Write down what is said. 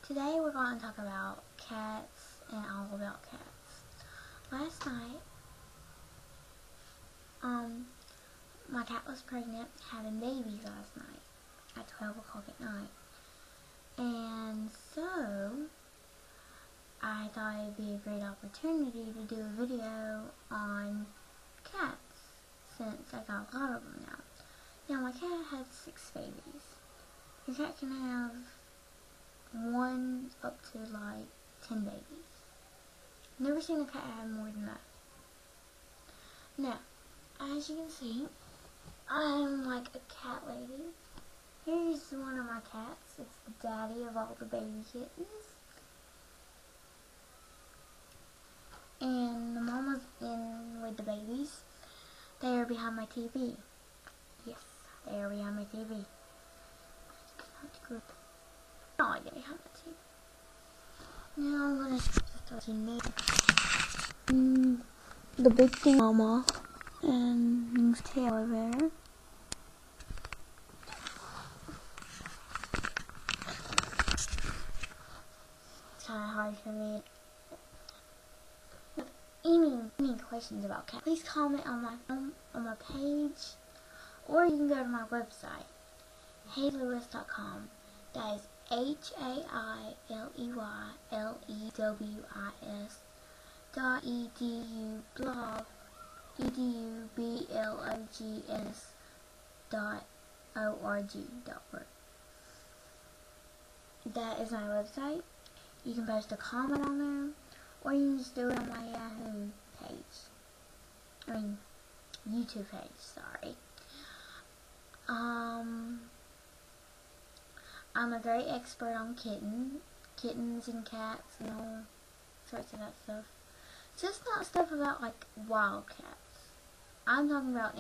Today we're going to talk about cats and all about cats. Last night, my cat was pregnant, having babies last night at 12 o'clock at night. And so, I thought it would be a great opportunity to do a video on cats, since I got a lot of them now. Now, my cat had 6 babies. Your cat can have 1 up to like 10 babies. Never seen a cat have more than that. Now, as you can see, I'm like a cat lady. Here's one of my cats. It's the daddy of all the baby kittens. And the mama's in with the babies. They are behind my TV. Yes, they are behind my TV. No, I didn't have my TV. Now I'm gonna start to the big thing, mama, and move tail over there. It's kind of hard for me. Any questions about cats, please comment on my page, or you can go to my website, hailey.com. That is HAILEYLEWIS.edu blog edublogs.org. That is my website. You can post a comment on there, or you can just do it on my Yahoo page. YouTube page, sorry. I'm a great expert on kittens and cats and all sorts of that stuff. Just not stuff about like wild cats. I'm talking about